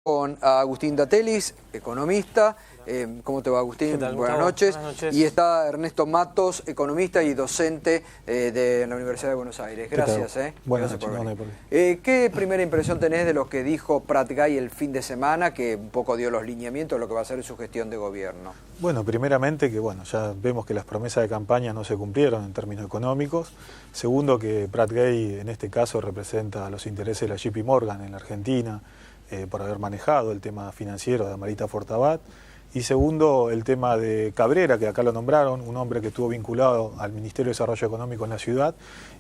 Con Agustín Datelis, economista. ¿Cómo te va, Agustín? ¿Qué tal, Buenas Gustavo? noches. Buenas noches. Y está Ernesto Matos, economista y docente de la Universidad de Buenos Aires. Gracias. Buenas Gracias noches. por venir. ¿Qué primera impresión tenés de lo que dijo Prat Guy el fin de semana, que un poco dio los lineamientos de lo que va a ser su gestión de gobierno? Bueno, primeramente que ya vemos que las promesas de campaña no se cumplieron en términos económicos. Segundo, que Prat Guy en este caso representa los intereses de la JP Morgan en la Argentina, por haber manejado el tema financiero de Marita Fortabat. Y segundo, el tema de Cabrera, que acá lo nombraron, un hombre que estuvo vinculado al Ministerio de Desarrollo Económico en la ciudad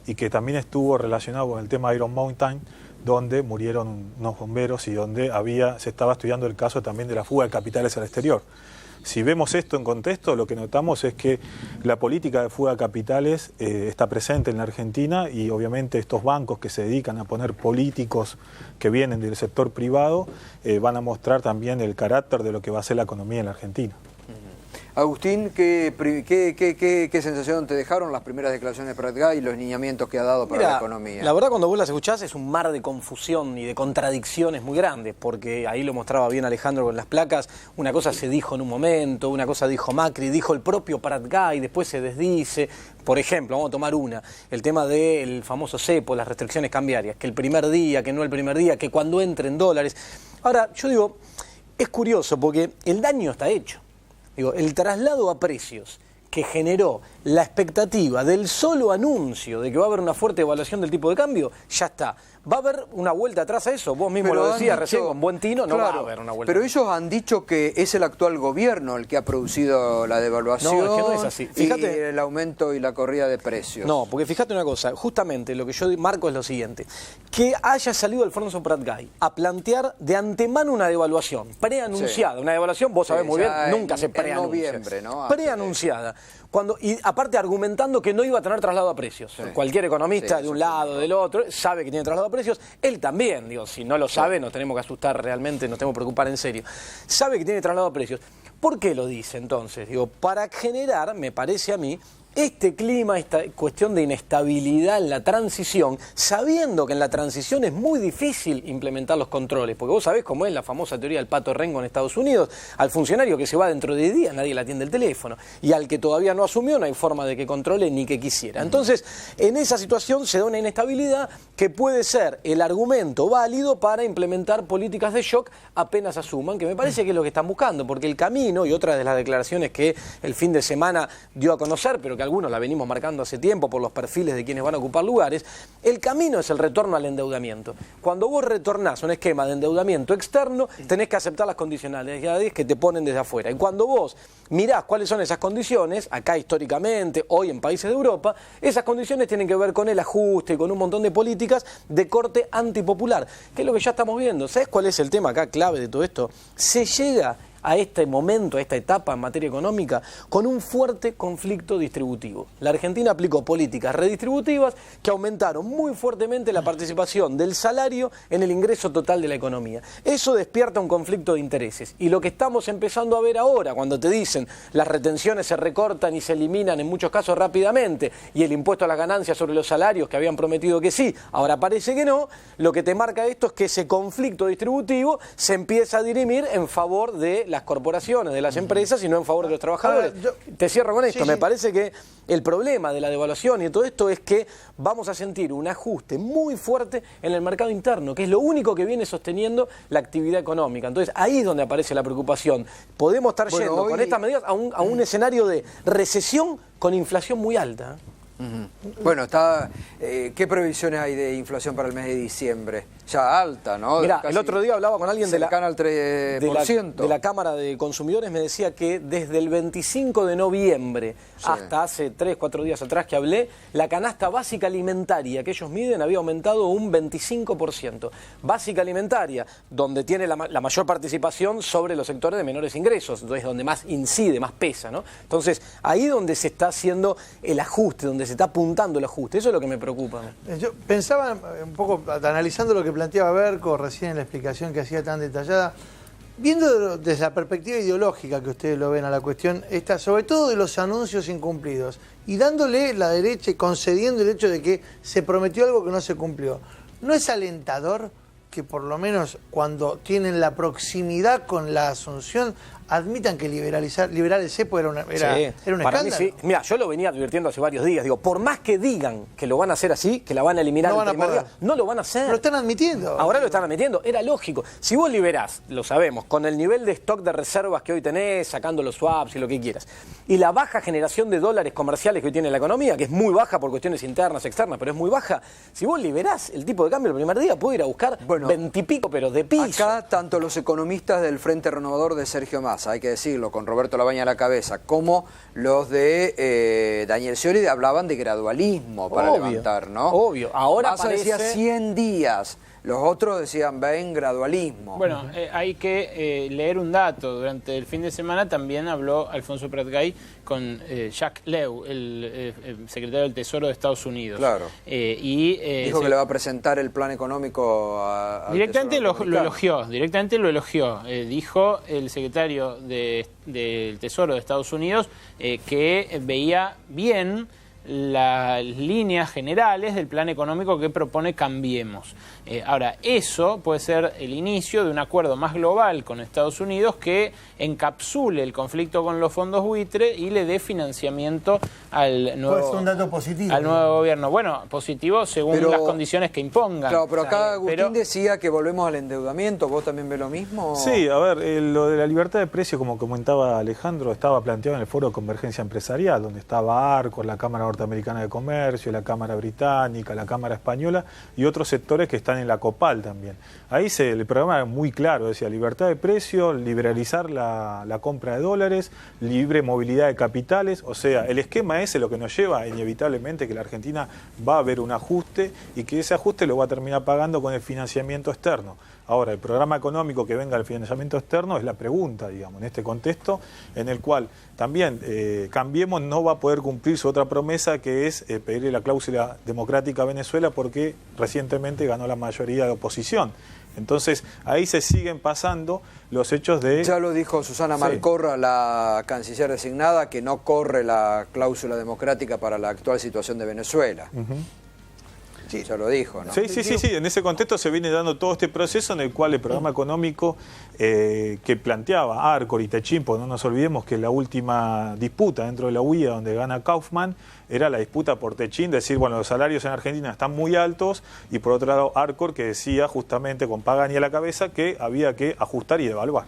y que también estuvo relacionado con el tema de Iron Mountain, donde murieron unos bomberos y donde se estaba estudiando el caso también de la fuga de capitales al exterior. Si vemos esto en contexto, lo que notamos es que la política de fuga de capitales está presente en la Argentina y obviamente estos bancos que se dedican a poner políticos que vienen del sector privado van a mostrar también el carácter de lo que va a ser la economía en la Argentina. Agustín, ¿qué sensación te dejaron las primeras declaraciones de Prat Guy y los lineamientos que ha dado para la economía? La verdad, cuando vos las escuchás es un mar de confusión y de contradicciones muy grandes, porque ahí lo mostraba bien Alejandro con las placas. Una cosa se dijo en un momento, una cosa dijo Macri, dijo el propio Prat Guy, después se desdice. Por ejemplo, vamos a tomar el tema del famoso cepo, las restricciones cambiarias, que el primer día, que no el primer día, que cuando entren dólares. Ahora, yo digo, es curioso porque el daño está hecho. El traslado a precios que generó la expectativa del solo anuncio de que va a haber una fuerte evaluación del tipo de cambio, ya está. ¿Va a haber una vuelta atrás a eso? Vos mismo lo decías recién, con buen tino, no va a haber una vuelta. Pero ellos han dicho que es el actual gobierno el que ha producido la devaluación. No, es que no es así. Fíjate, y el aumento y la corrida de precios. No, porque fíjate una cosa, justamente lo que yo marco es lo siguiente, que haya salido Alfonso Prat Guy a plantear de antemano una devaluación preanunciada, una devaluación, vos sabés muy bien, nunca se preanuncia. En noviembre, ¿no? Preanunciada. Y aparte argumentando que no iba a tener traslado a precios. Sí. Cualquier economista de un lado o del otro sabe que tiene traslado a precios. Él también, si no lo sabe, nos tenemos que asustar realmente, nos tenemos que preocupar en serio. Sabe que tiene traslado a precios. ¿Por qué lo dice entonces? Para generar, me parece a mí, este clima, esta cuestión de inestabilidad en la transición, sabiendo que en la transición es muy difícil implementar los controles, porque vos sabés cómo es la famosa teoría del pato Rengo en Estados Unidos, al funcionario que se va dentro de días nadie le atiende el teléfono, y al que todavía no asumió no hay forma de que controle ni que quisiera. Entonces, en esa situación se da una inestabilidad que puede ser el argumento válido para implementar políticas de shock apenas asuman, que me parece que es lo que están buscando, porque el camino, y otra de las declaraciones que el fin de semana dio a conocer, pero que algunos la venimos marcando hace tiempo por los perfiles de quienes van a ocupar lugares, el camino es el retorno al endeudamiento. Cuando vos retornás a un esquema de endeudamiento externo, tenés que aceptar las condicionalidades que te ponen desde afuera. Y cuando vos mirás cuáles son esas condiciones, acá históricamente, hoy en países de Europa, esas condiciones tienen que ver con el ajuste, con un montón de políticas de corte antipopular, que es lo que ya estamos viendo. ¿Sabés cuál es el tema acá clave de todo esto? Se llega a este momento, a esta etapa en materia económica, con un fuerte conflicto distributivo. La Argentina aplicó políticas redistributivas que aumentaron muy fuertemente la participación del salario en el ingreso total de la economía. Eso despierta un conflicto de intereses. Y lo que estamos empezando a ver ahora, cuando te dicen las retenciones se recortan y se eliminan en muchos casos rápidamente, y el impuesto a las ganancias sobre los salarios que habían prometido que sí, ahora parece que no, lo que te marca esto es que ese conflicto distributivo se empieza a dirimir en favor de las corporaciones, de las empresas y no en favor de los trabajadores. Te cierro con esto. Me parece que el problema de la devaluación y de todo esto es que vamos a sentir un ajuste muy fuerte en el mercado interno, que es lo único que viene sosteniendo la actividad económica. Entonces ahí es donde aparece la preocupación. Podemos estar yendo con estas medidas a un escenario de recesión con inflación muy alta. Bueno, ¿qué previsiones hay de inflación para el mes de diciembre? Ya alta, ¿no? Mirá, el otro día hablaba con alguien cercana al 3%. de la Cámara de Consumidores, me decía que desde el 25 de noviembre hasta hace 3, 4 días atrás que hablé, la canasta básica alimentaria que ellos miden había aumentado un 25%. Básica alimentaria, donde tiene la mayor participación sobre los sectores de menores ingresos, entonces donde más incide, más pesa, ¿no? Entonces, ahí donde se está haciendo el ajuste, donde se está apuntando el ajuste, eso es lo que me preocupa. Yo pensaba un poco, analizando lo que planteaba Berco recién en la explicación que hacía tan detallada, viendo desde la perspectiva ideológica que ustedes lo ven a la cuestión, sobre todo de los anuncios incumplidos, y dándole la derecha y concediendo el hecho de que se prometió algo que no se cumplió, ¿no es alentador que por lo menos cuando tienen la proximidad con la Asunción admitan que liberar el cepo era un escándalo. Mí sí. Mira, yo lo venía advirtiendo hace varios días. Digo, por más que digan que lo van a hacer así, que la van a eliminar el primer día, no lo van a hacer. Lo están admitiendo. Ahora lo están admitiendo. Era lógico. Si vos liberás, lo sabemos, con el nivel de stock de reservas que hoy tenés, sacando los swaps y lo que quieras, y la baja generación de dólares comerciales que hoy tiene la economía, que es muy baja por cuestiones internas, externas, pero es muy baja, si vos liberás el tipo de cambio el primer día, puede ir a buscar 20 y pico, pero de piso. Acá, tanto los economistas del Frente Renovador de Sergio Massa, hay que decirlo, con Roberto Labaña a la cabeza, como los de Daniel Scioli hablaban de gradualismo para levantar, ¿no? Obvio. Ahora Massa decía 100 días. Los otros decían, ven, gradualismo. Bueno, hay que leer un dato. Durante el fin de semana también habló Alfonso Prat-Gay con Jack Lew, el secretario del Tesoro de Estados Unidos. Claro. Dijo que le va a presentar el plan económico al directamente lo elogió. Directamente lo elogió. Dijo el secretario del Tesoro de Estados Unidos que veía bien las líneas generales del plan económico que propone Cambiemos. Ahora, eso puede ser el inicio de un acuerdo más global con Estados Unidos que encapsule el conflicto con los fondos buitre y le dé financiamiento al nuevo, pues un dato positivo, al nuevo gobierno. Bueno, positivo según las condiciones que impongan. Claro, pero acá Agustín decía que volvemos al endeudamiento. ¿Vos también ves lo mismo? Sí, a ver, lo de la libertad de precio, como comentaba Alejandro, estaba planteado en el Foro de Convergencia Empresarial, donde estaba ARCO, la Cámara Norteamericana de Comercio, la Cámara Británica, la Cámara Española y otros sectores que están en la COPAL también. Ahí el programa era muy claro, decía libertad de precio, liberalizar la compra de dólares, libre movilidad de capitales, o sea, el esquema ese lo que nos lleva inevitablemente que la Argentina va a haber un ajuste y que ese ajuste lo va a terminar pagando con el financiamiento externo. Ahora, el programa económico que venga del financiamiento externo es la pregunta, digamos, en este contexto, en el cual también Cambiemos no va a poder cumplir su otra promesa, que es pedirle la cláusula democrática a Venezuela, porque recientemente ganó la mayoría de oposición. Entonces, ahí se siguen pasando los hechos de... Ya lo dijo Susana Malcorra, la canciller designada, que no corre la cláusula democrática para la actual situación de Venezuela. Sí, ya lo dijo, ¿no? Sí, en ese contexto se viene dando todo este proceso en el cual el programa económico que planteaba Arcor y Techín, porque no nos olvidemos que la última disputa dentro de la UIA donde gana Kaufman era la disputa por Techín, decir, bueno, los salarios en Argentina están muy altos, y por otro lado Arcor, que decía justamente con Pagani a la cabeza que había que ajustar y devaluar.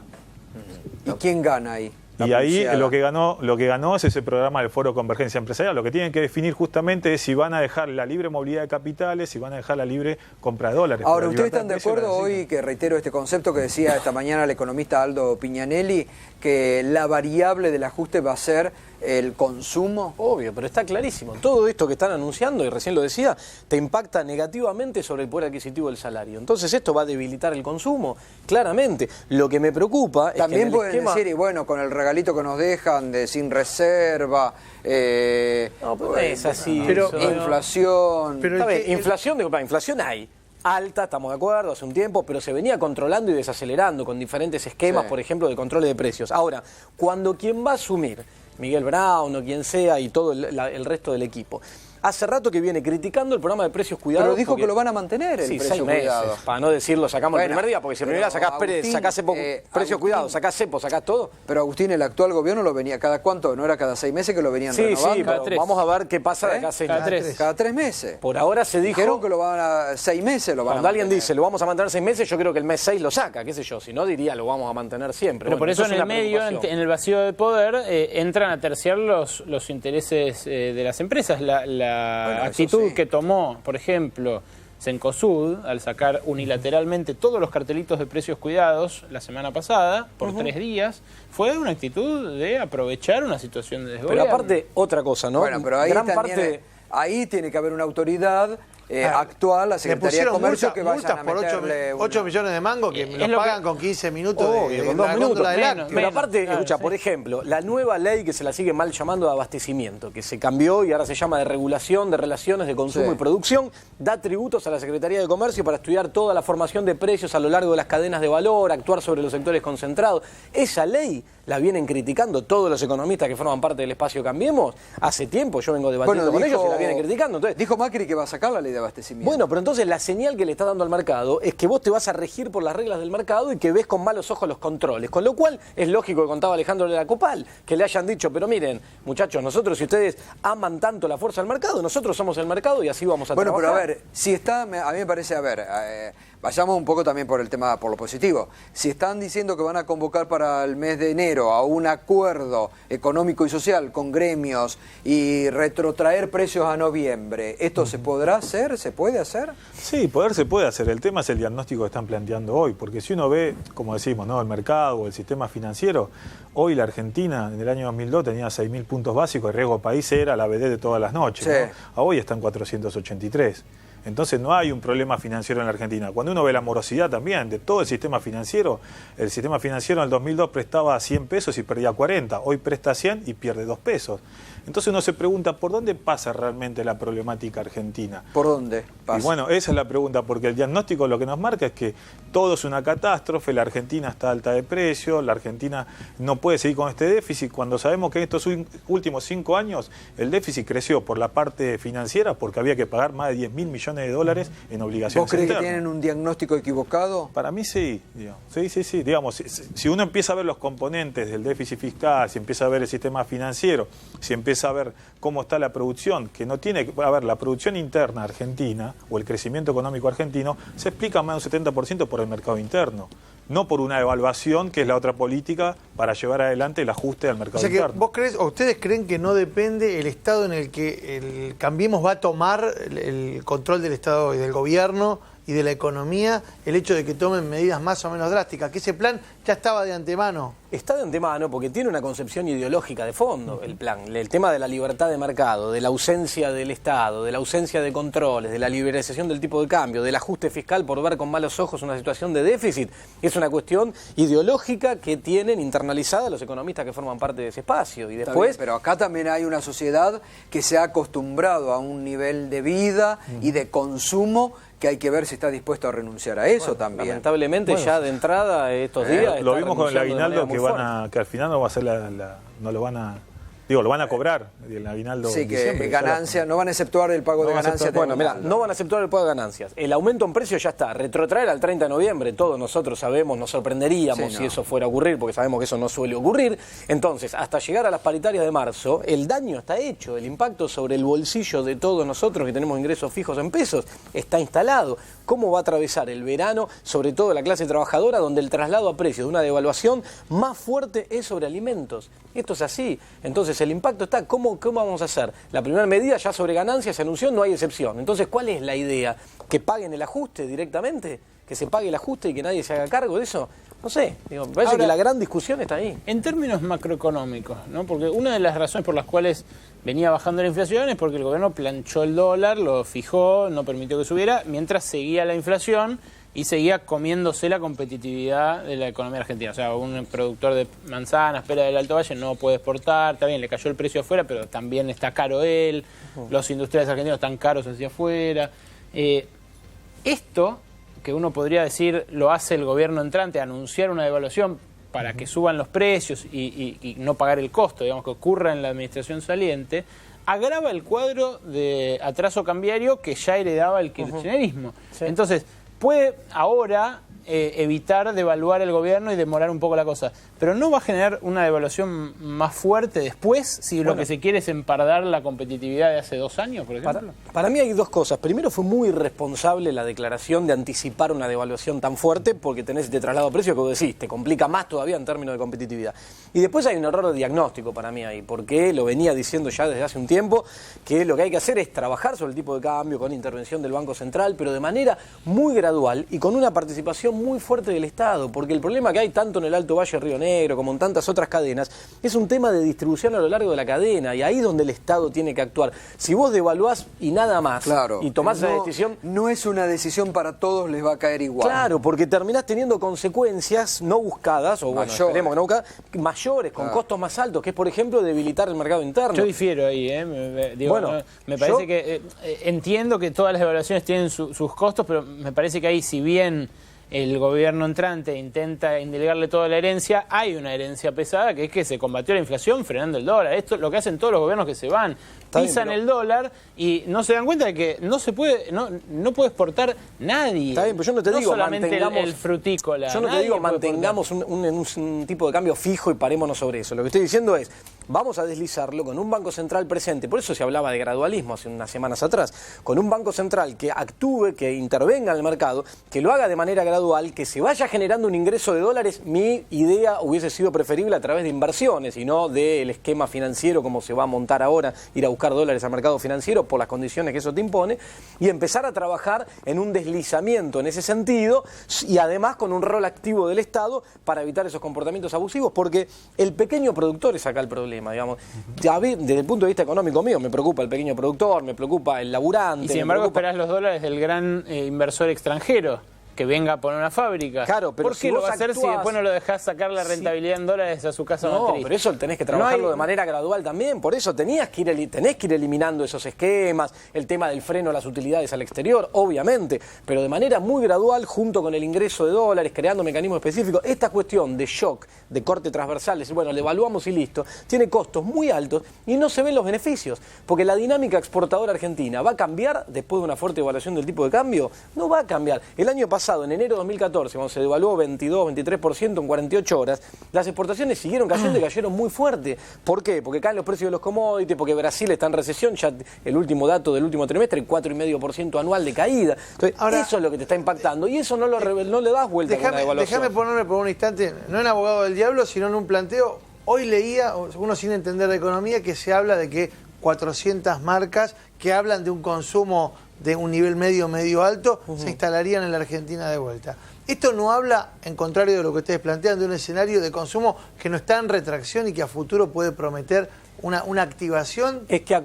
¿Y quién gana ahí? Y ahí lo que ganó es ese programa del Foro de Convergencia Empresarial. Lo que tienen que definir justamente es si van a dejar la libre movilidad de capitales, si van a dejar la libre compra de dólares. Ahora, ¿ustedes están de acuerdo hoy, que reitero este concepto que decía esta mañana el economista Aldo Piñanelli, que la variable del ajuste va a ser el consumo? Obvio, pero está clarísimo. Todo esto que están anunciando, y recién lo decía, te impacta negativamente sobre el poder adquisitivo del salario. Entonces esto va a debilitar el consumo, claramente. Lo que me preocupa también es que pueden decir, y bueno, con el regalito que nos dejan de sin reserva, no, pero es así. Pero inflación. Pero inflación hay. Alta, estamos de acuerdo, hace un tiempo, pero se venía controlando y desacelerando con diferentes esquemas, por ejemplo, de control de precios. Ahora, cuando quien va a asumir, Miguel Brown o quien sea y todo el resto del equipo, hace rato que viene criticando el programa de precios cuidados. Pero dijo que lo van a mantener el precio cuidado. Para no decirlo, sacamos el primer día, porque si el primer día sacás precio cuidado, sacás cepo, sacás todo. Pero Agustín, el actual gobierno lo venía cada cuánto, ¿no era cada 6 meses que lo venían renovando? Sí, pero vamos a ver qué pasa de acá a 6 meses. Cada 3 meses. Por ahora se dijeron que lo van a 6 meses lo van Cuando a alguien dice lo vamos a mantener 6 meses, yo creo que el mes 6 lo saca, qué sé yo, si no diría lo vamos a mantener siempre. Pero por eso en el medio, en el vacío de poder, entran a terciar los intereses de las empresas. La actitud que tomó, por ejemplo, Cencosud, al sacar unilateralmente todos los cartelitos de precios cuidados la semana pasada, por 3 días, fue una actitud de aprovechar una situación de desgobierno. Pero aparte, otra cosa, ¿no? Bueno, pero ahí tiene que haber una autoridad actual, la Secretaría de Comercio, que vayan a meterle 8 millones de mangos que los pagan con 15 minutos con 2 minutos. Pero aparte, claro, escucha, por ejemplo, la nueva ley que se la sigue mal llamando de abastecimiento, que se cambió y ahora se llama de regulación de relaciones de consumo y producción, da tributos a la Secretaría de Comercio para estudiar toda la formación de precios a lo largo de las cadenas de valor, actuar sobre los sectores concentrados. Esa ley la vienen criticando todos los economistas que forman parte del espacio Cambiemos. Hace tiempo yo vengo debatiendo con ellos y la vienen criticando. Entonces, dijo Macri que va a sacar la ley de abastecimiento. Bueno, pero entonces la señal que le está dando al mercado es que vos te vas a regir por las reglas del mercado y que ves con malos ojos los controles. Con lo cual es lógico que contaba Alejandro de la Copal, que le hayan dicho, pero miren, muchachos, nosotros si ustedes aman tanto la fuerza del mercado, nosotros somos el mercado y así vamos a trabajar. Bueno, pero a ver, si está, a mí me parece, vayamos un poco también por el tema, por lo positivo. Si están diciendo que van a convocar para el mes de enero a un acuerdo económico y social con gremios y retrotraer precios a noviembre, ¿esto se podrá hacer? ¿Se puede hacer? Sí, se puede hacer. El tema es el diagnóstico que están planteando hoy, porque si uno ve, como decimos, ¿no?, el mercado o el sistema financiero, hoy la Argentina en el año 2002 tenía 6.000 puntos básicos, el riesgo país era la vedette de todas las noches, sí, ¿no? Hoy están 483. Entonces no hay un problema financiero en la Argentina. Cuando uno ve la morosidad también de todo el sistema financiero en el 2002 prestaba 100 pesos y perdía 40. Hoy presta 100 y pierde 2 pesos. Entonces uno se pregunta, ¿por dónde pasa realmente la problemática argentina? ¿Por dónde pasa? Y bueno, esa es la pregunta, porque el diagnóstico lo que nos marca es que todo es una catástrofe, la Argentina está alta de precio, la Argentina no puede seguir con este déficit, cuando sabemos que en estos últimos 5 años el déficit creció por la parte financiera porque había que pagar más de 10.000 millones de dólares en obligaciones ¿Vos crees internas. que tienen un diagnóstico equivocado? Para mí sí, digamos. Sí. Digamos, si uno empieza a ver los componentes del déficit fiscal, si empieza a ver el sistema financiero, si empieza a ver cómo está la producción, que no tiene... A ver, la producción interna argentina o el crecimiento económico argentino se explica más de un 70% por el mercado interno, no por una evaluación que es la otra política para llevar adelante el ajuste al mercado interno. ¿Vos crees, o ustedes creen que no depende el estado en el que el Cambiemos va a tomar el control del Estado y del gobierno y de la economía, el hecho de que tomen medidas más o menos drásticas, que ese plan ya estaba de antemano? Está de antemano porque tiene una concepción ideológica de fondo el plan. El tema de la libertad de mercado, de la ausencia del Estado, de la ausencia de controles, de la liberalización del tipo de cambio, del ajuste fiscal por ver con malos ojos una situación de déficit, es una cuestión ideológica que tienen internalizada los economistas que forman parte de ese espacio. Y después... Bien, pero acá también hay una sociedad que se ha acostumbrado a un nivel de vida y de consumo que hay que ver si está dispuesto a renunciar a eso también. Lamentablemente ya de entrada estos días... Lo vimos con el aguinaldo que al final no va a ser no lo van a... Digo, lo van a cobrar el aguinaldo. Sí, que ganancias, no van a exceptuar el pago de ganancias. Bueno, mira, no van a aceptar el pago de ganancias. El aumento en precios ya está. Retrotraer al 30 de noviembre, todos nosotros sabemos, nos sorprenderíamos si eso fuera a ocurrir, porque sabemos que eso no suele ocurrir. Entonces, hasta llegar a las paritarias de marzo, el daño está hecho. El impacto sobre el bolsillo de todos nosotros que tenemos ingresos fijos en pesos está instalado. ¿Cómo va a atravesar el verano, sobre todo la clase trabajadora, donde el traslado a precios de una devaluación más fuerte es sobre alimentos? Esto es así. Entonces, el impacto está. ¿Cómo vamos a hacer? La primera medida ya sobre ganancias se anunció, no hay excepción. Entonces, ¿cuál es la idea? ¿Que paguen el ajuste directamente? ¿Que se pague el ajuste y que nadie se haga cargo de eso? No sé, me parece que la gran discusión está ahí. En términos macroeconómicos, ¿no? Porque una de las razones por las cuales venía bajando la inflación es porque el gobierno planchó el dólar, lo fijó, no permitió que subiera, mientras seguía la inflación y seguía comiéndose la competitividad de la economía argentina. O sea, un productor de manzanas, pera del Alto Valle, no puede exportar, está bien, le cayó el precio afuera, pero también está caro él, los industriales argentinos están caros hacia afuera. Esto, que uno podría decir lo hace el gobierno entrante, anunciar una devaluación para que suban los precios y no pagar el costo, digamos, que ocurra en la administración saliente, agrava el cuadro de atraso cambiario que ya heredaba el kirchnerismo. Sí. Entonces, puede ahora evitar devaluar el gobierno y demorar un poco la cosa, pero no va a generar una devaluación más fuerte después si lo que se quiere es empardar la competitividad de hace 2 años, por ejemplo. Para mí hay dos cosas. Primero, fue muy irresponsable la declaración de anticipar una devaluación tan fuerte porque tenés este traslado a precio que vos decís, te complica más todavía en términos de competitividad. Y después hay un error de diagnóstico para mí ahí, porque lo venía diciendo ya desde hace un tiempo, que lo que hay que hacer es trabajar sobre el tipo de cambio con intervención del Banco Central, pero de manera muy gradual y con una participación muy fuerte del Estado, porque el problema que hay tanto en el Alto Valle Río Negro como en tantas otras cadenas es un tema de distribución a lo largo de la cadena y ahí es donde el Estado tiene que actuar. Si vos devaluás y nada más y tomás esa decisión... No es una decisión para todos, les va a caer igual. Claro, porque terminás teniendo consecuencias no buscadas, o bueno, esperemos que no buscadas, mayores, con costos más altos, que es por ejemplo debilitar el mercado interno. Yo difiero ahí, me parece que entiendo que todas las devaluaciones tienen sus costos, pero me parece que ahí si bien el gobierno entrante intenta indilgarle toda la herencia, hay una herencia pesada que es que se combatió la inflación frenando el dólar. Esto es lo que hacen todos los gobiernos que se van. Pisan el dólar y no se dan cuenta de que no se puede, no puede exportar nadie. Está bien, pero yo no te digo solamente el frutícola. Yo no te digo mantengamos un tipo de cambio fijo y parémonos sobre eso. Lo que estoy diciendo es, vamos a deslizarlo con un Banco Central presente. Por eso se hablaba de gradualismo hace unas semanas atrás. Con un Banco Central que actúe, que intervenga en el mercado, que lo haga de manera gradual, que se vaya generando un ingreso de dólares. Mi idea hubiese sido preferible a través de inversiones y no del esquema financiero como se va a montar ahora, ir a buscar dólares al mercado financiero por las condiciones que eso te impone, y empezar a trabajar en un deslizamiento en ese sentido y además con un rol activo del Estado para evitar esos comportamientos abusivos, porque el pequeño productor es acá el problema, digamos. Ya desde el punto de vista económico mío me preocupa el pequeño productor, me preocupa el laburante. Y sin embargo esperás los dólares del gran inversor extranjero que venga a poner una fábrica. Claro, pero ¿por qué lo va a hacer si después no lo dejás sacar la rentabilidad en dólares a su casa matriz? No, pero eso tenés que trabajarlo de manera gradual también. Por eso tenés que ir eliminando esos esquemas, el tema del freno a las utilidades al exterior, obviamente, pero de manera muy gradual, junto con el ingreso de dólares, creando mecanismos específicos. Esta cuestión de shock, de corte transversal, es bueno, le evaluamos y listo, tiene costos muy altos y no se ven los beneficios, porque la dinámica exportadora argentina va a cambiar después de una fuerte evaluación del tipo de cambio. No va a cambiar. El año pasado, en enero de 2014, cuando se devaluó 22-23% en 48 horas, las exportaciones siguieron cayendo y cayeron muy fuerte. ¿Por qué? Porque caen los precios de los commodities, porque Brasil está en recesión, ya el último dato del último trimestre, 4,5% anual de caída. Entonces, ahora, eso es lo que te está impactando y eso no le das vuelta con la devaluación. Déjame ponerme por un instante, no en abogado del diablo, sino en un planteo. Hoy leía, uno sin entender de economía, que se habla de que 400 marcas que hablan de un consumo de un nivel medio alto, se instalarían en la Argentina de vuelta. Esto no habla, en contrario de lo que ustedes plantean, de un escenario de consumo que no está en retracción y que a futuro puede prometer una activación. Es que a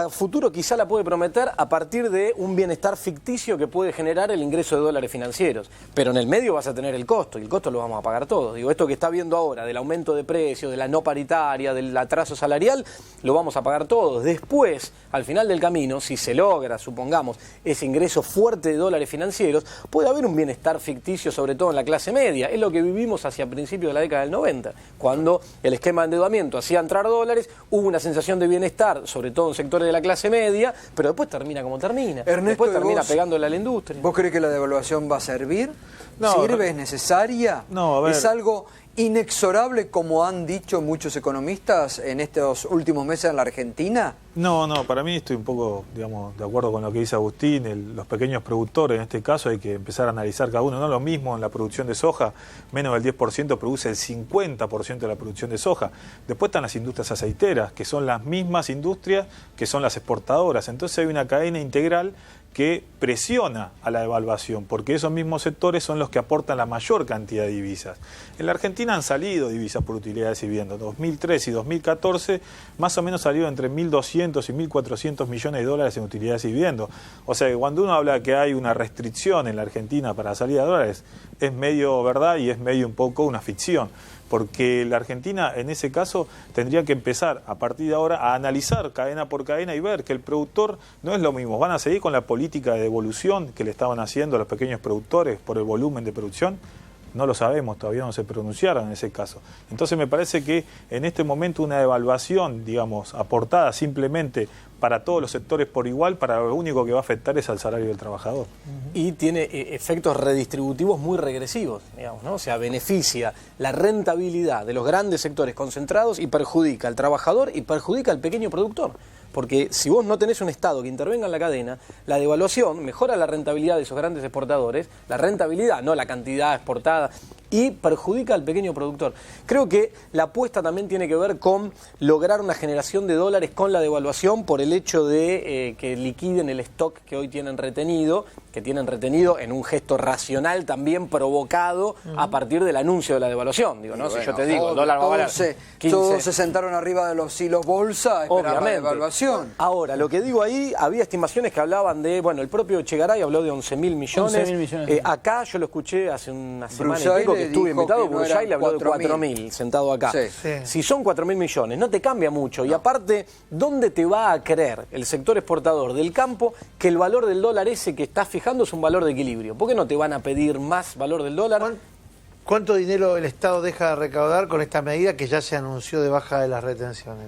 futuro quizá la puede prometer a partir de un bienestar ficticio que puede generar el ingreso de dólares financieros. Pero en el medio vas a tener el costo, y el costo lo vamos a pagar todos. Digo, esto que está viendo ahora, del aumento de precios, de la no paritaria, del atraso salarial, lo vamos a pagar todos. Después, al final del camino, si se logra, supongamos, ese ingreso fuerte de dólares financieros, puede haber un bienestar ficticio, sobre todo en la clase media. Es lo que vivimos hacia principios de la década del 90, cuando el esquema de endeudamiento hacía entrar dólares, hubo una sensación de bienestar, sobre todo en sectores de la clase media, pero después termina como termina. Ernesto, después termina pegándole a la industria. ¿Vos crees que la devaluación va a servir? No, ¿Sirve? ¿Es necesaria? No, a ver. ¿Es algo inexorable, como han dicho muchos economistas en estos últimos meses en la Argentina? No, para mí estoy un poco, digamos, de acuerdo con lo que dice Agustín. Los pequeños productores, en este caso, hay que empezar a analizar cada uno. No es lo mismo en la producción de soja, menos del 10% produce el 50% de la producción de soja. Después están las industrias aceiteras, que son las mismas industrias que son las exportadoras. Entonces hay una cadena integral que presiona a la devaluación, porque esos mismos sectores son los que aportan la mayor cantidad de divisas. En la Argentina han salido divisas por utilidades y viviendas. 2013 y 2014 más o menos salió entre 1.200 y 1.400 millones de dólares en utilidades y viviendas. O sea, que cuando uno habla que hay una restricción en la Argentina para la salida de dólares, es medio verdad y es medio un poco una ficción. Porque la Argentina, en ese caso, tendría que empezar a partir de ahora a analizar cadena por cadena y ver que el productor no es lo mismo. ¿Van a seguir con la política de devolución que le estaban haciendo a los pequeños productores por el volumen de producción? No lo sabemos, todavía no se pronunciaron en ese caso. Entonces me parece que en este momento una devaluación, digamos, aportada simplemente para todos los sectores por igual, para lo único que va a afectar es al salario del trabajador. Y tiene efectos redistributivos muy regresivos, digamos, ¿no? O sea, beneficia la rentabilidad de los grandes sectores concentrados y perjudica al trabajador y perjudica al pequeño productor. Porque si vos no tenés un Estado que intervenga en la cadena, la devaluación mejora la rentabilidad de esos grandes exportadores, la rentabilidad, no la cantidad exportada, y perjudica al pequeño productor. Creo que la apuesta también tiene que ver con lograr una generación de dólares con la devaluación por el hecho de que liquiden el stock que hoy tienen retenido, en un gesto racional también provocado a partir del anuncio de la devaluación. Digo, ¿no? Bueno, si yo te digo, el dólar va a valer 15. Todos se sentaron arriba de los hilos bolsa, esperaban la devaluación. Ahora, lo que digo ahí, había estimaciones que hablaban de, el propio Chegaray habló de 11.000 millones. 11.000 millones. Acá yo lo escuché hace una semana y pico, que estuve dijo invitado, que no Burjay eran le habló de 4.000. 4.000 sentado acá. Sí. Sí. Si son 4.000 millones, no te cambia mucho. Y aparte, ¿dónde te va a creer el sector exportador del campo que el valor del dólar ese que estás fijando es un valor de equilibrio? ¿Por qué no te van a pedir más valor del dólar? ¿Cuánto dinero el Estado deja de recaudar con esta medida que ya se anunció de baja de las retenciones?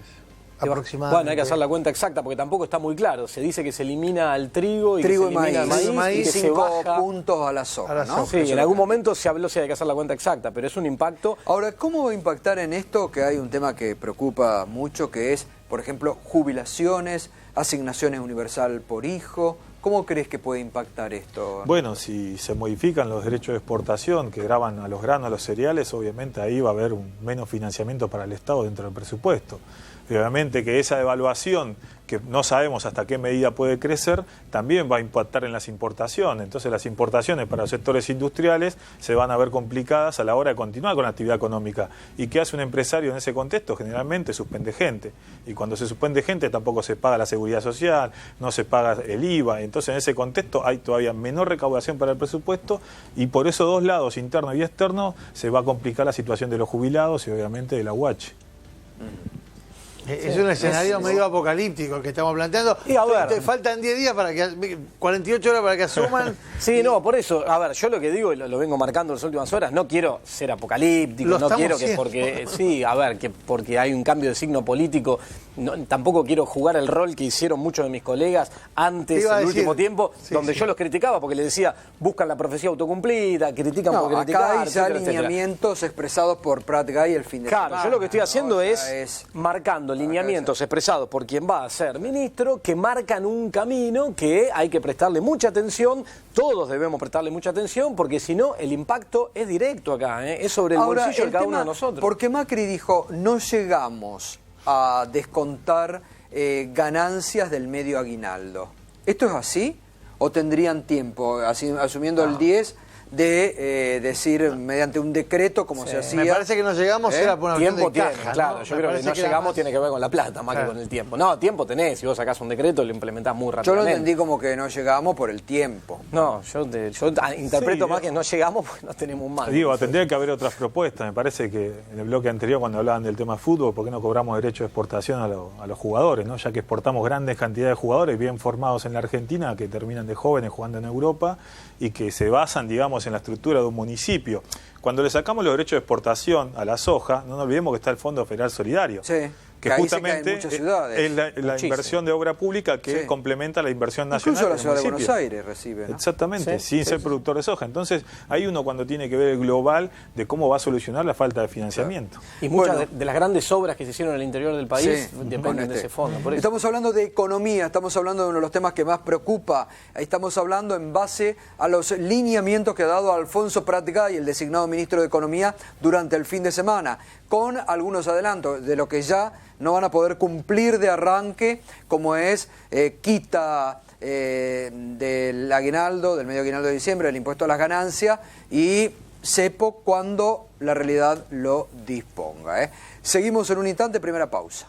Aproximadamente. Bueno, hay que hacer la cuenta exacta porque tampoco está muy claro. Se dice que se elimina el trigo y Trigo que y se elimina maíz, el maíz y que se 5 baja. puntos a la soja, a la ¿no? soja. Sí, Eso en es algún lo que- momento se habló, sí, hay que hacer la cuenta exacta, pero es un impacto. Ahora, ¿cómo va a impactar en esto? Que hay un tema que preocupa mucho, que es, por ejemplo, jubilaciones, asignaciones universal por hijo. ¿Cómo crees que puede impactar esto? Bueno, si se modifican los derechos de exportación que graban a los granos, a los cereales, obviamente ahí va a haber un menos financiamiento para el Estado dentro del presupuesto. Y obviamente que esa devaluación, que no sabemos hasta qué medida puede crecer, también va a impactar en las importaciones. Entonces las importaciones para los sectores industriales se van a ver complicadas a la hora de continuar con la actividad económica. ¿Y qué hace un empresario en ese contexto? Generalmente suspende gente. Y cuando se suspende gente tampoco se paga la seguridad social, no se paga el IVA. Entonces en ese contexto hay todavía menor recaudación para el presupuesto y por esos dos lados, interno y externo, se va a complicar la situación de los jubilados y obviamente de la UH. Es un escenario medio apocalíptico el que estamos planteando. Y a ver. Te faltan 10 días para que 48 horas para que asuman. Sí, no, por eso, a ver, yo lo que digo, y lo vengo marcando en las últimas horas, no quiero ser apocalíptico, Lo no estamos quiero que siendo. porque, sí, a ver, que porque hay un cambio de signo político, tampoco quiero jugar el rol que hicieron muchos de mis colegas antes, Te iba a en el decir. último tiempo, Sí, donde sí. yo los criticaba porque les decía, buscan la profecía autocumplida, critican No, por acá criticar, hay ya etcétera, etcétera. alineamientos expresados por Prat Guy el fin de Claro, semana. yo lo que estoy haciendo ¿no? O es, sea, marcando lineamientos expresados por quien va a ser ministro, que marcan un camino que hay que prestarle mucha atención, todos debemos prestarle mucha atención, porque si no, el impacto es directo acá, es sobre el Ahora, bolsillo de el cada tema, uno de nosotros. Porque Macri dijo, no llegamos a descontar ganancias del medio aguinaldo. ¿Esto es así? ¿O tendrían tiempo, asumiendo el 10, de decir mediante un decreto como se hacía? Me parece que no llegamos era por una cuestión Tiempo de tiene, caja, claro, ¿no? yo Me creo que parece no era llegamos más- tiene que ver con la plata más que Claro. con el tiempo. No, tiempo tenés, si vos sacás un decreto lo implementás muy Yo rápidamente. lo entendí como que no llegamos por el tiempo. No, yo interpreto Sí, más que no llegamos porque no tenemos más. Digo, tendría que haber otras propuestas. Me parece que en el bloque anterior, cuando hablaban del tema fútbol, ¿por qué no cobramos derecho de exportación a los jugadores? ¿No? Ya que exportamos grandes cantidades de jugadores bien formados en la Argentina, que terminan de jóvenes jugando en Europa y que se basan, digamos, en la estructura de un municipio. Cuando le sacamos los derechos de exportación a la soja, no nos olvidemos que está el Fondo Federal Solidario. Sí, Que que ahí se justamente caen muchas ciudades. es la Muchísimo. inversión de obra pública que Sí. complementa la inversión nacional. Incluso la del ciudad de municipio. Buenos Aires recibe, ¿no? Exactamente, Sí, sin ser productor de soja. Entonces, hay uno cuando tiene que ver el global de cómo va a solucionar la falta de financiamiento. Y muchas Bueno. de las grandes obras que se hicieron en el interior del país Sí, dependen con de este. ese fondo. Por eso. Estamos hablando de economía, estamos hablando de uno de los temas que más preocupa. Estamos hablando en base a los lineamientos que ha dado Alfonso Prat Guy, el designado ministro de Economía, durante el fin de semana, con algunos adelantos de lo que ya no van a poder cumplir de arranque, como es quita del aguinaldo, del medio aguinaldo de diciembre, el impuesto a las ganancias y cepo cuando la realidad lo disponga. Seguimos en un instante, primera pausa.